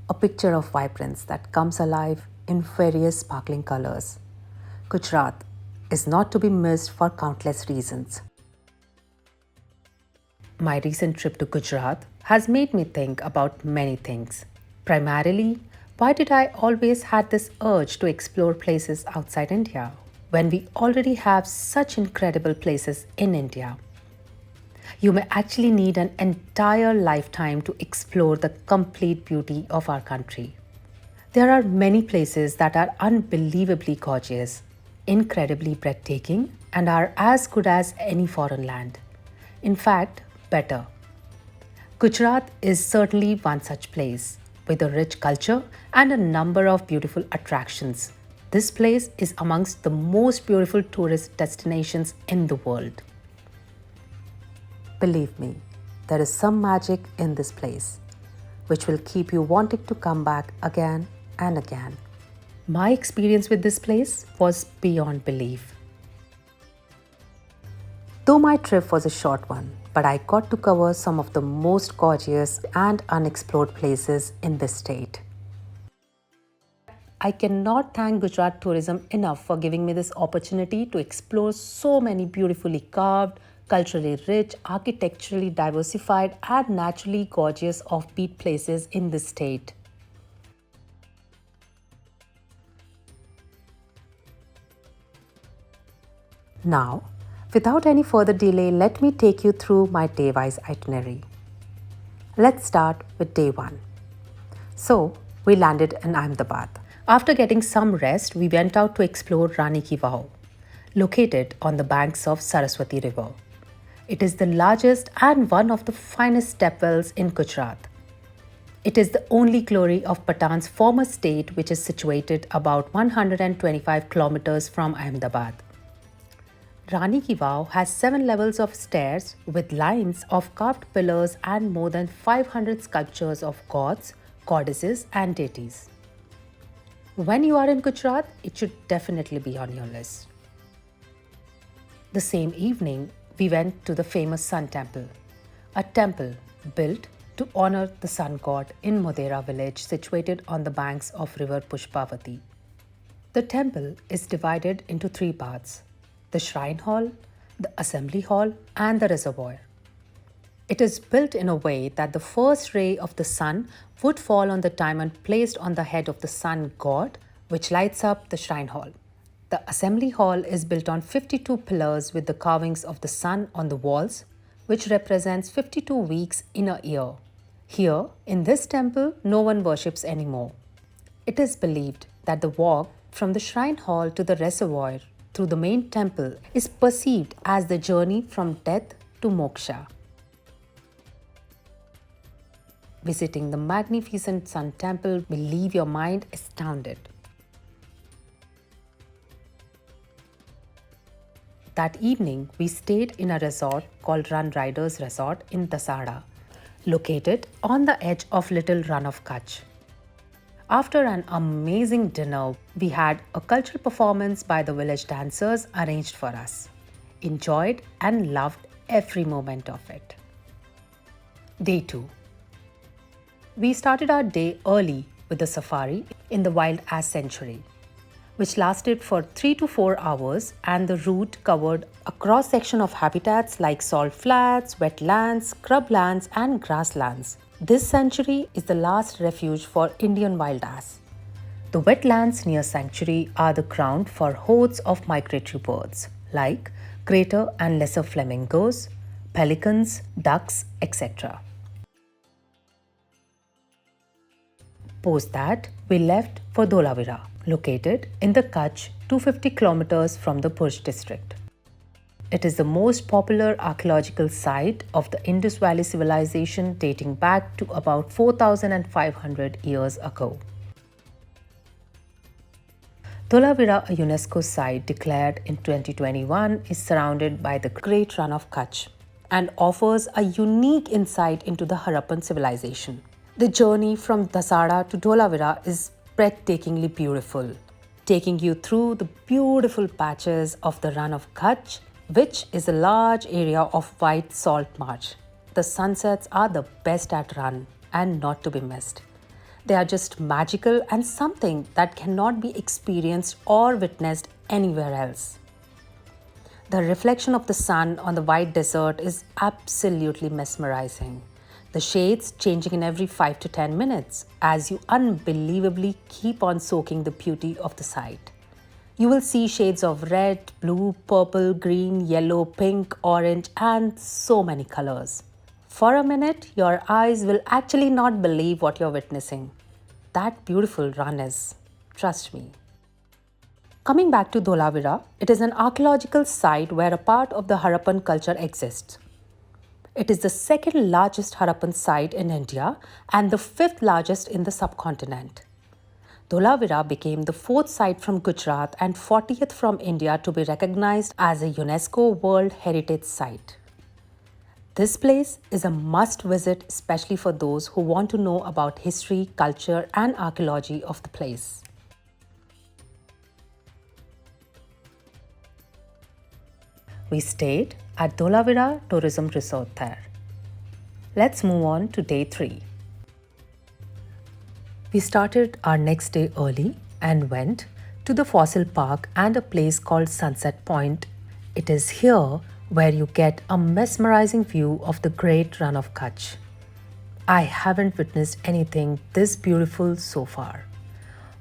a picture of vibrance that comes alive in various sparkling colors. Gujarat is not to be missed for countless reasons. My recent trip to Gujarat has made me think about many things. Primarily, why did I always had this urge to explore places outside India when we already have such incredible places in India? You may actually need an entire lifetime to explore the complete beauty of our country. There are many places that are unbelievably gorgeous, incredibly breathtaking, and are as good as any foreign land. In fact, better. Gujarat is certainly one such place, with a rich culture and a number of beautiful attractions. This place is amongst the most beautiful tourist destinations in the world. Believe me, there is some magic in this place, which will keep you wanting to come back again and again. My experience with this place was beyond belief. Though my trip was a short one, but I got to cover some of the most gorgeous and unexplored places in this state. I cannot thank Gujarat Tourism enough for giving me this opportunity to explore so many beautifully carved, culturally rich, architecturally diversified, and naturally gorgeous offbeat places in this state. Now, without any further delay, let me take you through my day-wise itinerary. Let's start with day 1. So, we landed in Ahmedabad. After getting some rest, we went out to explore Rani Ki Vav, located on the banks of Saraswati River. It is the largest and one of the finest step wells in Gujarat. It is the only glory of Patan's former state, which is situated about 125 kilometers from Ahmedabad. Rani Ki Vav has 7 levels of stairs with lines of carved pillars and more than 500 sculptures of gods, goddesses, and deities. When you are in Gujarat, it should definitely be on your list. The same evening, we went to the famous Sun Temple, a temple built to honor the sun god in Modhera village situated on the banks of river Pushpavati. The temple is divided into 3 parts: the shrine hall, the assembly hall, and the reservoir. It is built in a way that the first ray of the sun would fall on the diamond placed on the head of the sun god, which lights up the shrine hall. The assembly hall is built on 52 pillars with the carvings of the sun on the walls, which represents 52 weeks in a year. Here, in this temple, no one worships anymore. It is believed that the walk from the shrine hall to the reservoir through the main temple is perceived as the journey from death to moksha. Visiting the magnificent Sun Temple will leave your mind astounded. That evening, we stayed in a resort called Run Riders Resort in Tasada, located on the edge of Little Run of Kutch. After an amazing dinner, we had a cultural performance by the village dancers arranged for us. Enjoyed and loved every moment of it. Day 2. We started our day early with a safari in the Wild Ass Sanctuary, which lasted for 3 to 4 hours, and the route covered a cross-section of habitats like salt flats, wetlands, scrublands, and grasslands. This sanctuary is the last refuge for Indian wild ass. The wetlands near sanctuary are the ground for hordes of migratory birds like greater and lesser flamingos, pelicans, ducks, etc. Post that, we left for Dholavira, located in the Kutch 250 kilometers from the Bhuj district. It is the most popular archaeological site of the Indus Valley civilization dating back to about 4,500 years ago. Dholavira, a UNESCO site declared in 2021, is surrounded by the Great Run of Kutch and offers a unique insight into the Harappan civilization. The journey from Tasada to Dholavira is breathtakingly beautiful, taking you through the beautiful patches of the Run of Kutch, which is a large area of white salt marsh. The sunsets are the best at Run and not to be missed. They are just magical and something that cannot be experienced or witnessed anywhere else. The reflection of the sun on the white desert is absolutely mesmerizing. The shades changing in every 5 to 10 minutes as you unbelievably keep on soaking the beauty of the sight. You will see shades of red, blue, purple, green, yellow, pink, orange, and so many colors. For a minute, your eyes will actually not believe what you're witnessing. That beautiful run is. Trust me. Coming back to Dholavira, it is an archaeological site where a part of the Harappan culture exists. It is the second largest Harappan site in India and the fifth largest in the subcontinent. Dholavira became the fourth site from Gujarat and 40th from India to be recognized as a UNESCO World Heritage Site. This place is a must visit, especially for those who want to know about history, culture, and archaeology of the place. We stayed at Dholavira Tourism Resort there. Let's move on to day 3. We started our next day early and went to the fossil park and a place called Sunset Point. It is here where you get a mesmerizing view of the Great Run of Kutch. I haven't witnessed anything this beautiful so far.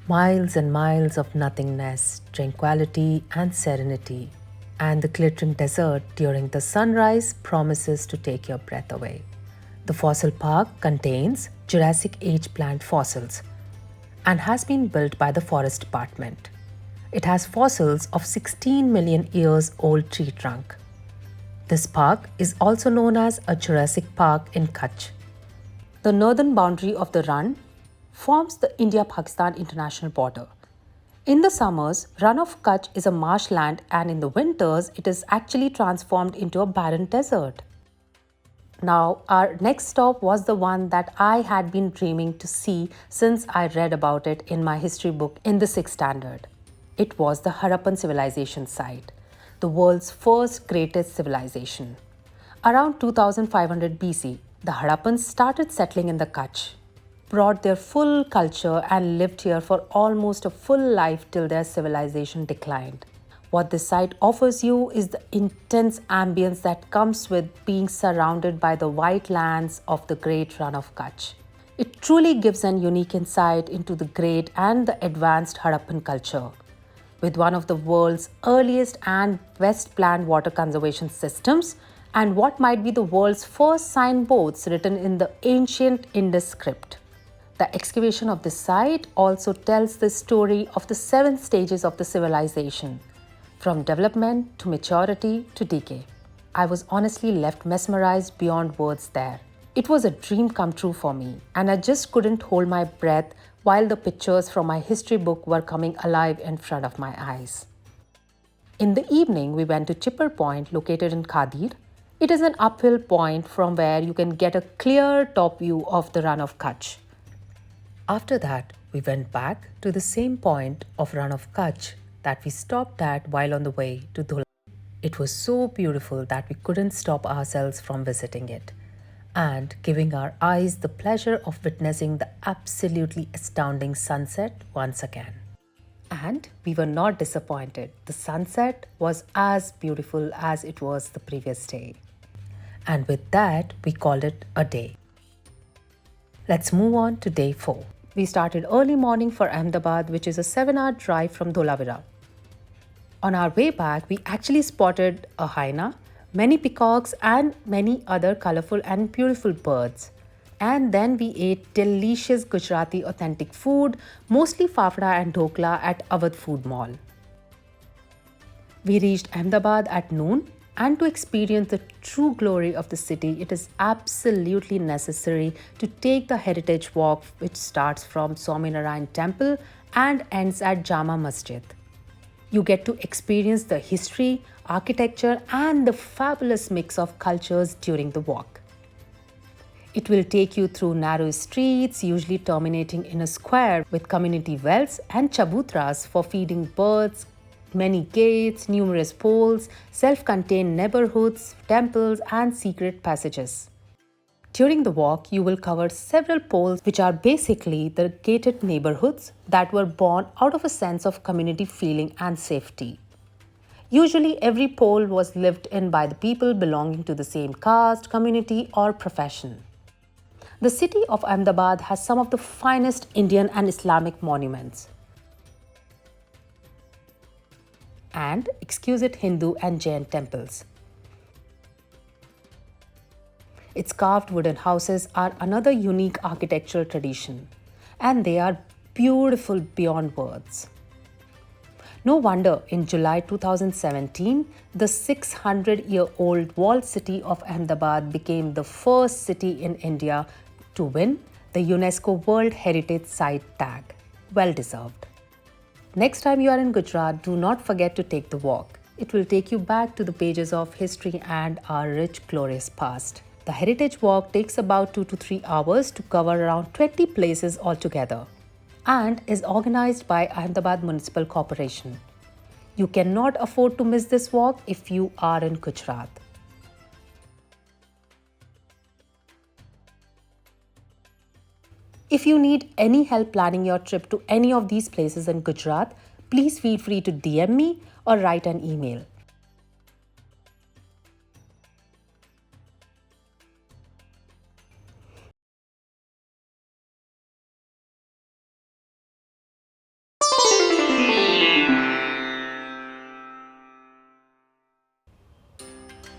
Miles and miles of nothingness, tranquility and serenity, and the glittering desert during the sunrise promises to take your breath away. The fossil park contains Jurassic Age plant fossils and has been built by the Forest Department. It has fossils of 16 million years old tree trunk. This park is also known as a Jurassic Park in Kutch. The northern boundary of the run forms the India-Pakistan international border. In the summers, Run of Kutch is a marshland and in the winters, it is actually transformed into a barren desert. Now, our next stop was the one that I had been dreaming to see since I read about it in my history book in the 6th standard. It was the Harappan civilization site, the world's first greatest civilization. Around 2500 BC, the Harappans started settling in the Kutch, brought their full culture and lived here for almost a full life till their civilization declined. What this site offers you is the intense ambience that comes with being surrounded by the white lands of the Great Run of Kutch. It truly gives an unique insight into the great and the advanced Harappan culture. With one of the world's earliest and best planned water conservation systems, and what might be the world's first signboards written in the ancient Indus script. The excavation of this site also tells the story of the 7 stages of the civilization, from development to maturity to decay. I was honestly left mesmerized beyond words there. It was a dream come true for me, and I just couldn't hold my breath while the pictures from my history book were coming alive in front of my eyes. In the evening, we went to Chipper Point, located in Khadir. It is an uphill point from where you can get a clear top view of the Run of Kutch. After that, we went back to the same point of Run of Kutch that we stopped at while on the way to Dholavira. It was so beautiful that we couldn't stop ourselves from visiting it and giving our eyes the pleasure of witnessing the absolutely astounding sunset once again. And we were not disappointed. The sunset was as beautiful as it was the previous day. And with that, we called it a day. Let's move on to day 4. We started early morning for Ahmedabad, which is a 7-hour drive from Dholavira. On our way back, we actually spotted a hyena, many peacocks and many other colorful and beautiful birds. And then we ate delicious Gujarati authentic food, mostly fafda and dhokla at Awadh Food Mall. We reached Ahmedabad at noon, and to experience the true glory of the city, it is absolutely necessary to take the heritage walk, which starts from Swaminarayan Temple and ends at Jama Masjid. You get to experience the history, architecture, and the fabulous mix of cultures during the walk. It will take you through narrow streets, usually terminating in a square with community wells and chabutras for feeding birds, many gates, numerous poles, self-contained neighborhoods, temples, and secret passages. During the walk, you will cover several poles, which are basically the gated neighborhoods that were born out of a sense of community feeling and safety. Usually, every pole was lived in by the people belonging to the same caste, community, or profession. The city of Ahmedabad has some of the finest Indian and Islamic monuments, and exquisite Hindu and Jain temples. Its carved wooden houses are another unique architectural tradition, and they are beautiful beyond words. No wonder in July 2017, the 600-year-old walled city of Ahmedabad became the first city in India to win the UNESCO World Heritage Site tag. Well deserved. Next time you are in Gujarat, do not forget to take the walk. It will take you back to the pages of history and our rich, glorious past. The Heritage Walk takes about 2 to 3 hours to cover around 20 places altogether and is organized by Ahmedabad Municipal Corporation. You cannot afford to miss this walk if you are in Gujarat. If you need any help planning your trip to any of these places in Gujarat, please feel free to DM me or write an email.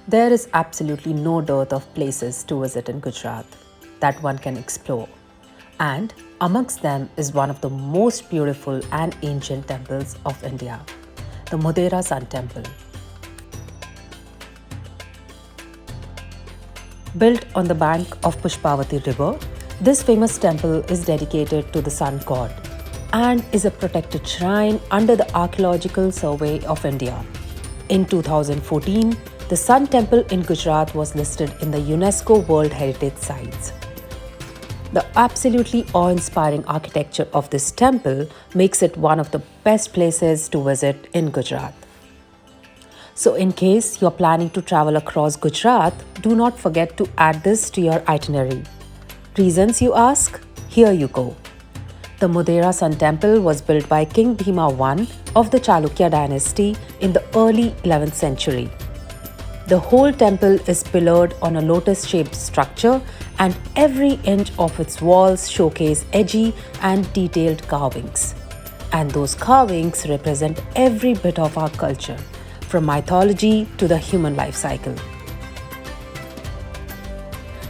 There is absolutely no dearth of places to visit in Gujarat that one can explore. And amongst them is one of the most beautiful and ancient temples of India, the Modhera Sun Temple. Built on the bank of Pushpavati River, this famous temple is dedicated to the sun god and is a protected shrine under the Archaeological Survey of India. In 2014, the Sun Temple in Gujarat was listed in the UNESCO World Heritage Sites. The absolutely awe-inspiring architecture of this temple makes it one of the best places to visit in Gujarat. So in case you're planning to travel across Gujarat, do not forget to add this to your itinerary. Reasons you ask? Here you go. The Modhera Sun Temple was built by King Bhima I of the Chalukya dynasty in the early 11th century. The whole temple is pillared on a lotus-shaped structure, and every inch of its walls showcase edgy and detailed carvings. And those carvings represent every bit of our culture, from mythology to the human life cycle.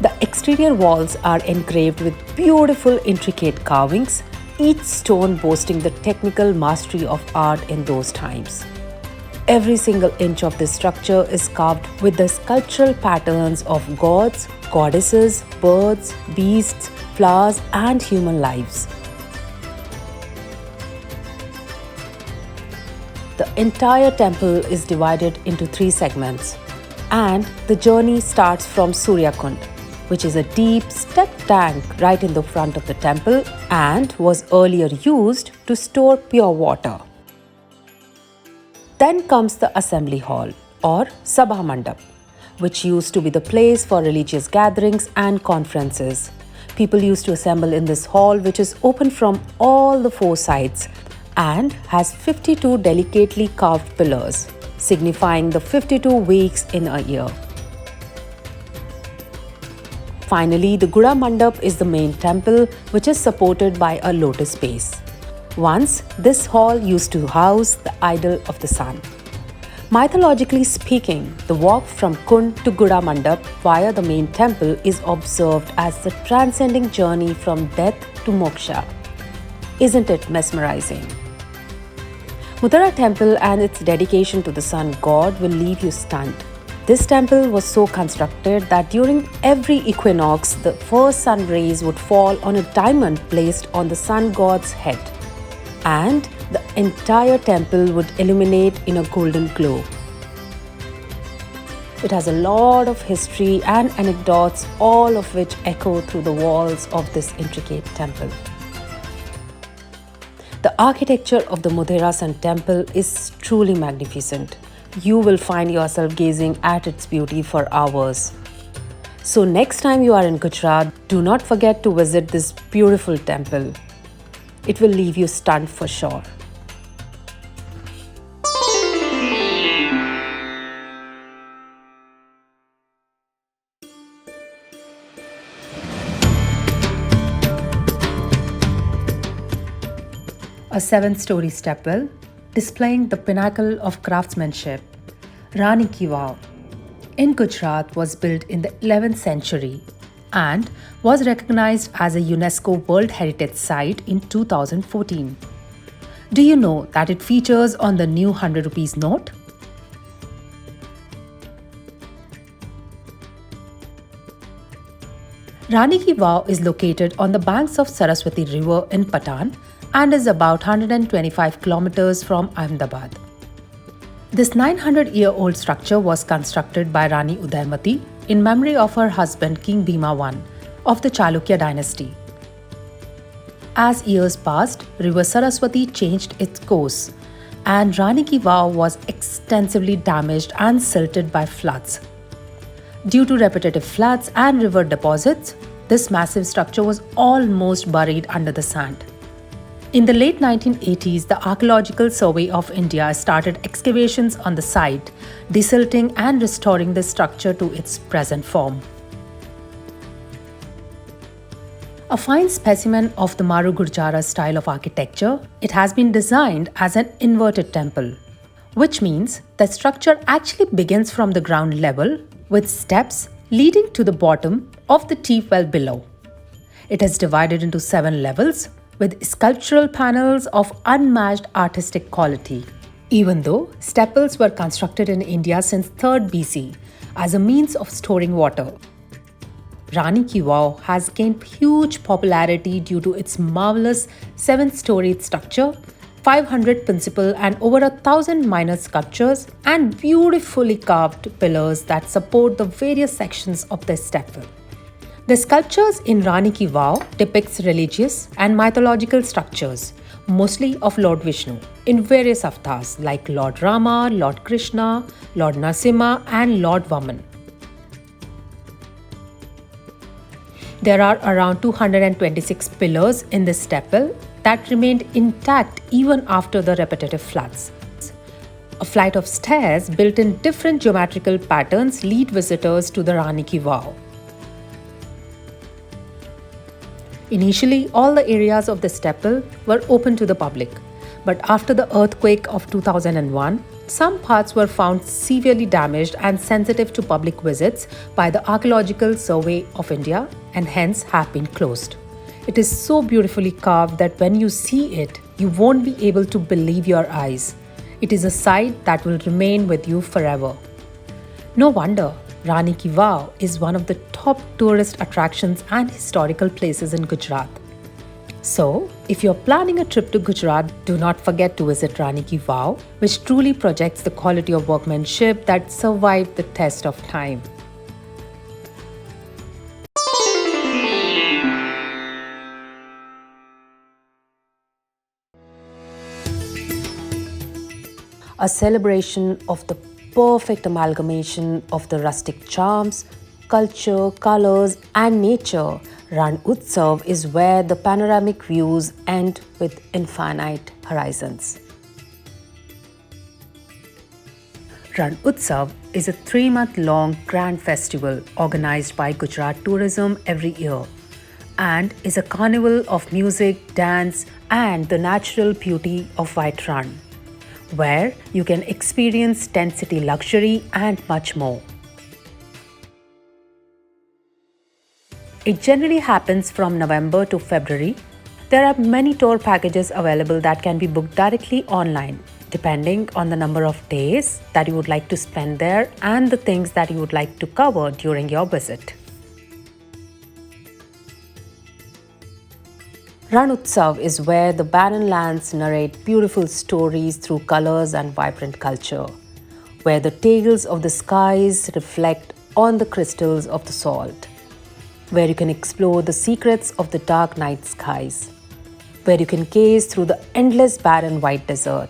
The exterior walls are engraved with beautiful, intricate carvings, each stone boasting the technical mastery of art in those times. Every single inch of this structure is carved with the sculptural patterns of gods, goddesses, birds, beasts, flowers, and human lives. The entire temple is divided into 3 segments, and the journey starts from Surya Kund, which is a deep step tank right in the front of the temple and was earlier used to store pure water. Then comes the assembly hall or Sabha Mandap, which used to be the place for religious gatherings and conferences. People used to assemble in this hall, which is open from all the 4 sides and has 52 delicately carved pillars, signifying the 52 weeks in a year. Finally, the Guda Mandap is the main temple, which is supported by a lotus base. Once, this hall used to house the idol of the sun. Mythologically speaking, the walk from Kund to Guda Mandap via the main temple is observed as the transcending journey from death to moksha. Isn't it mesmerizing? Modhera Temple and its dedication to the sun god will leave you stunned. This temple was so constructed that during every equinox, the first sun rays would fall on a diamond placed on the sun god's head, and the entire temple would illuminate in a golden glow. It has a lot of history and anecdotes, all of which echo through the walls of this intricate temple. The architecture of the Modhera Sun Temple is truly magnificent. You will find yourself gazing at its beauty for hours. So, next time you are in Gujarat, do not forget to visit this beautiful temple. It will leave you stunned for sure. A 7-story stepwell displaying the pinnacle of craftsmanship, Rani Ki Vav, in Gujarat was built in the 11th century and was recognized as a UNESCO World Heritage Site in 2014. Do you know that it features on the new 100 rupees note? Rani Ki Vav is located on the banks of Saraswati River in Patan and is about 125 kilometers from Ahmedabad. This 900-year-old structure was constructed by Rani Udaymati in memory of her husband King Bhima I of the Chalukya dynasty. As years passed, River Saraswati changed its course and Rani Ki Vav was extensively damaged and silted by floods. Due to repetitive floods and river deposits, this massive structure was almost buried under the sand. In the late 1980s, the Archaeological Survey of India started excavations on the site, desilting and restoring the structure to its present form. A fine specimen of the Maru Gurjara style of architecture, it has been designed as an inverted temple, which means the structure actually begins from the ground level with steps leading to the bottom of the tea well below. It is divided into 7 levels with sculptural panels of unmatched artistic quality. Even though stepwells were constructed in India since 3rd BC as a means of storing water, Rani Ki Vav has gained huge popularity due to its marvelous 7-storied structure, 500 principal and over 1,000 minor sculptures and beautifully carved pillars that support the various sections of the stepwell. The sculptures in Rani Ki Vav depicts religious and mythological structures, mostly of Lord Vishnu, in various avatars like Lord Rama, Lord Krishna, Lord Narasimha and Lord Vaman. There are around 226 pillars in this stepwell that remained intact even after the repetitive floods. A flight of stairs built in different geometrical patterns lead visitors to the Rani Ki Vav. Initially, all the areas of the stepwell were open to the public, but after the earthquake of 2001, some parts were found severely damaged and sensitive to public visits by the Archaeological Survey of India and hence have been closed. It is so beautifully carved that when you see it, you won't be able to believe your eyes. It is a sight that will remain with you forever. No wonder Rani Ki Vav is one of the top tourist attractions and historical places in Gujarat. So, if you're planning a trip to Gujarat, do not forget to visit Rani Ki Vav, which truly projects the quality of workmanship that survived the test of time. A celebration of the perfect amalgamation of the rustic charms, culture, colors, and nature, Ran Utsav is where the panoramic views end with infinite horizons. Ran Utsav is a 3-month-long grand festival organized by Gujarat Tourism every year and is a carnival of music, dance, and the natural beauty of White Ran, where you can experience tent city luxury and much more. It generally happens from November to February. There are many tour packages available that can be booked directly online, depending on the number of days that you would like to spend there and the things that you would like to cover during your visit. Ran Utsav is where the barren lands narrate beautiful stories through colors and vibrant culture, where the tales of the skies reflect on the crystals of the salt, where you can explore the secrets of the dark night skies, where you can gaze through the endless barren white desert,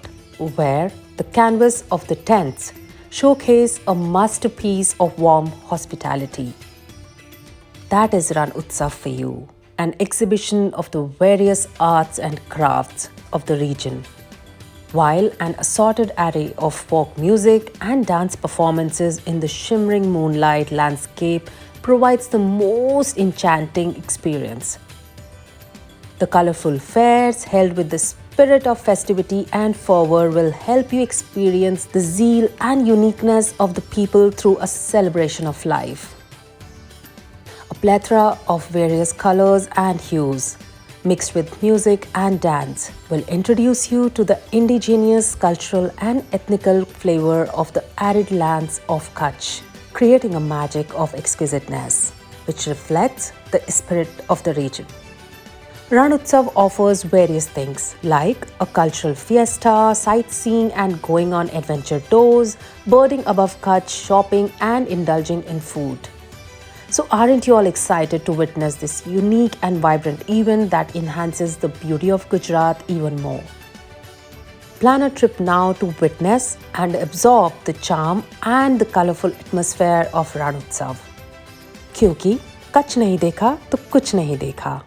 where the canvas of the tents showcase a masterpiece of warm hospitality. That is Ran Utsav for you, an exhibition of the various arts and crafts of the region, while an assorted array of folk music and dance performances in the shimmering moonlight landscape provides the most enchanting experience. The colorful fairs held with the spirit of festivity and fervor will help you experience the zeal and uniqueness of the people through a celebration of life. A plethora of various colors and hues, mixed with music and dance, will introduce you to the indigenous cultural and ethnical flavor of the arid lands of Kutch, creating a magic of exquisiteness, which reflects the spirit of the region. Ran Utsav offers various things like a cultural fiesta, sightseeing and going on adventure tours, birding above Kutch, shopping and indulging in food. So aren't you all excited to witness this unique and vibrant event that enhances the beauty of Gujarat even more? Plan a trip now to witness and absorb the charm and the colorful atmosphere of Ran Utsav. क्योंकि कच्छ नहीं देखा तो कुछ नहीं देखा.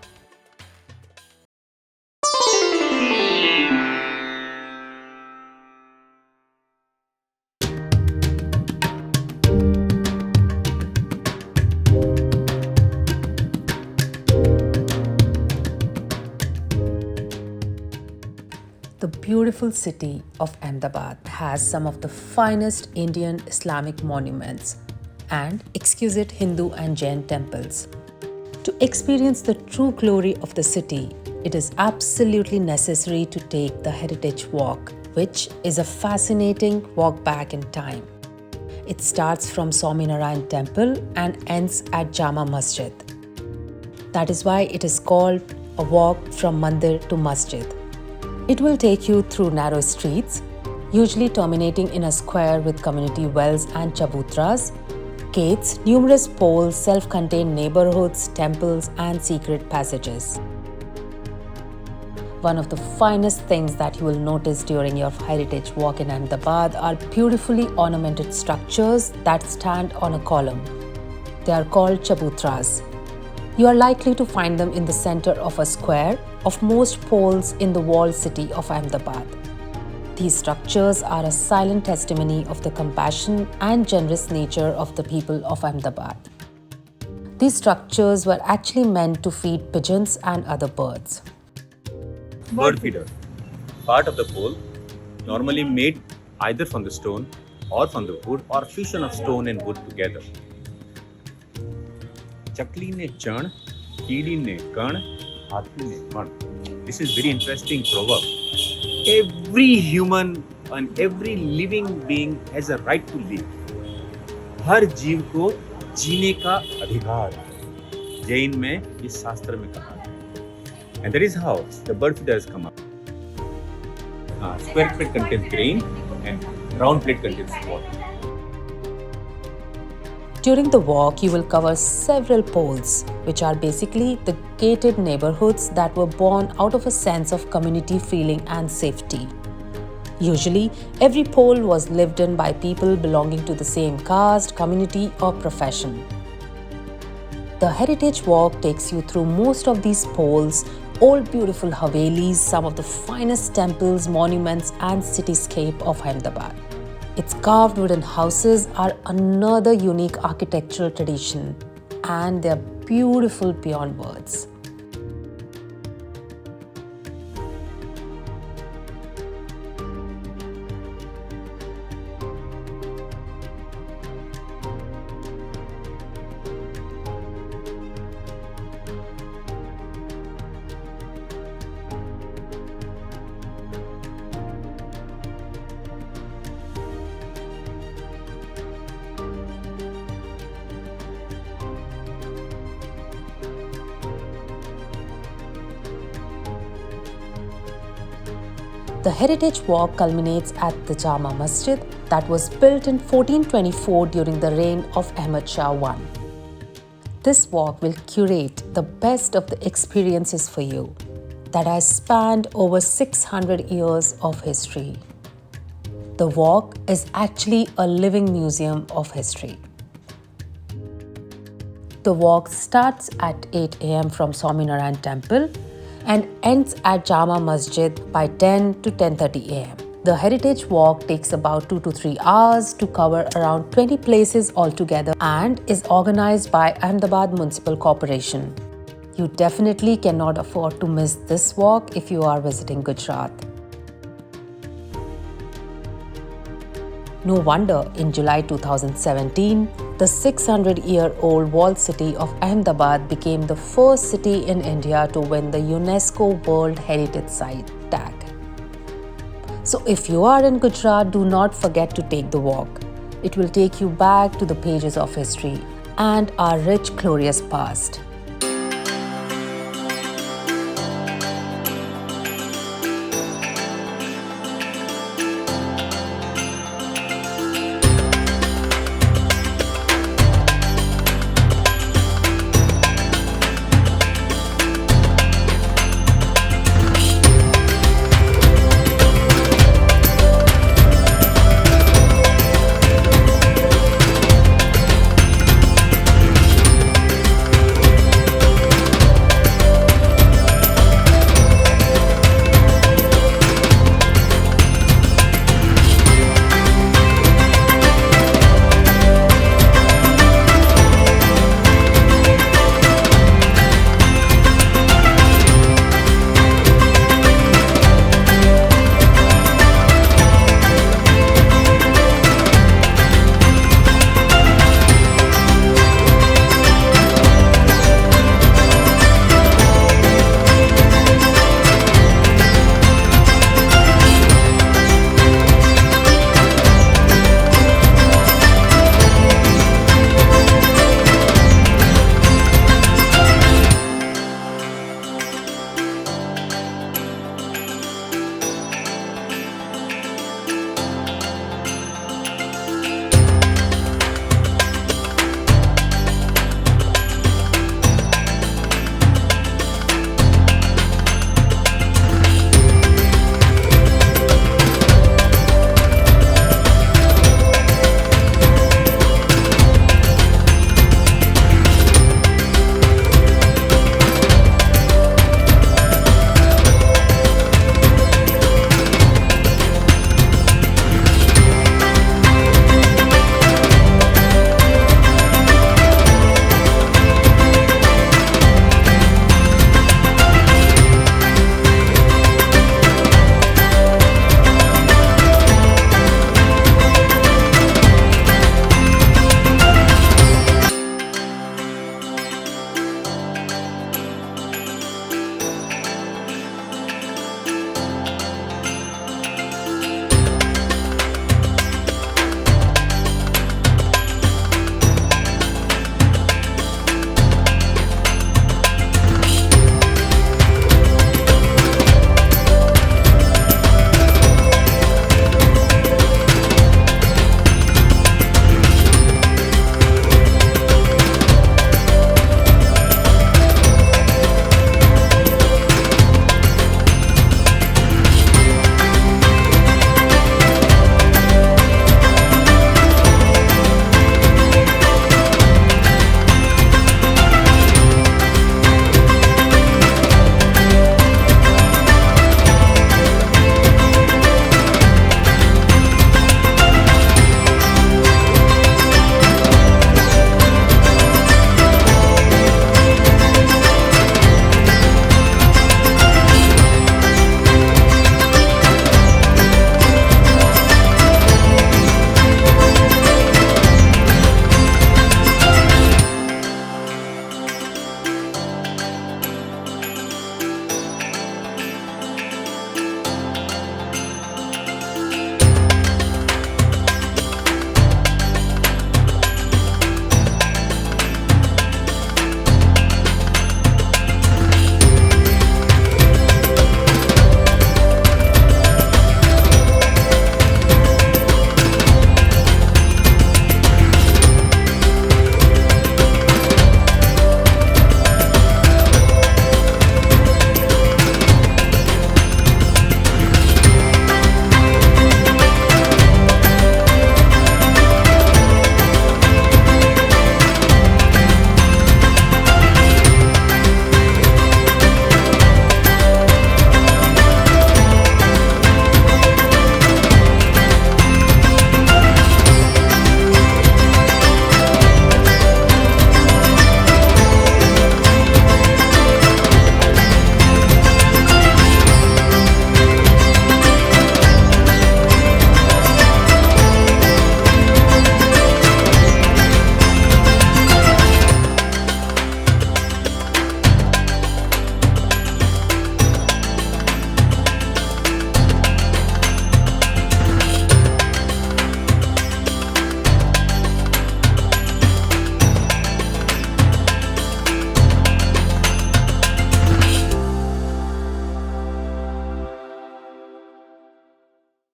The beautiful city of Ahmedabad has some of the finest Indian Islamic monuments and exquisite Hindu and Jain temples. To experience the true glory of the city, it is absolutely necessary to take the Heritage Walk, which is a fascinating walk back in time. It starts from Swaminarayan Temple and ends at Jama Masjid. That is why it is called a walk from Mandir to Masjid. It will take you through narrow streets, usually terminating in a square with community wells and chabutras, gates, numerous poles, self-contained neighborhoods, temples, and secret passages. One of the finest things that you will notice during your heritage walk in Ahmedabad are beautifully ornamented structures that stand on a column. They are called chabutras. You are likely to find them in the center of a square of most poles in the walled city of Ahmedabad. These structures are a silent testimony of the compassion and generous nature of the people of Ahmedabad. These structures were actually meant to feed pigeons and other birds. Bird feeder, part of the pole, normally made either from the stone or from the wood or fusion of stone and wood together. Chakli ne chan, kidi ne kan, hathi ne man. This is very interesting proverb. Every human and every living being has a right to live. हर जीव को जीने का अधिकार है. जैन में इस शास्त्र में कहा है. And that is how the bird feeder has come up. Square plate contains grain and round plate contains water. During the walk, you will cover several poles, which are basically the gated neighborhoods that were born out of a sense of community feeling and safety. Usually, every pole was lived in by people belonging to the same caste, community, or profession. The Heritage Walk takes you through most of these poles, old beautiful Havelis, some of the finest temples, monuments, and cityscape of Ahmedabad. Its carved wooden houses are another unique architectural tradition, and they are beautiful beyond words. The Heritage Walk culminates at the Jama Masjid that was built in 1424 during the reign of Ahmad Shah I. This walk will curate the best of the experiences for you that has spanned over 600 years of history. The walk is actually a living museum of history. The walk starts at 8 am from Swaminarayan Temple and ends at Jama Masjid by 10 to 10:30 am. The heritage walk takes about 2 to 3 hours to cover around 20 places altogether and is organized by Ahmedabad Municipal Corporation. You definitely cannot afford to miss this walk if you are visiting Gujarat. No wonder in July 2017, the 600-year-old walled city of Ahmedabad became the first city in India to win the UNESCO World Heritage Site tag. So if you are in Gujarat, do not forget to take the walk. It will take you back to the pages of history and our rich, glorious past.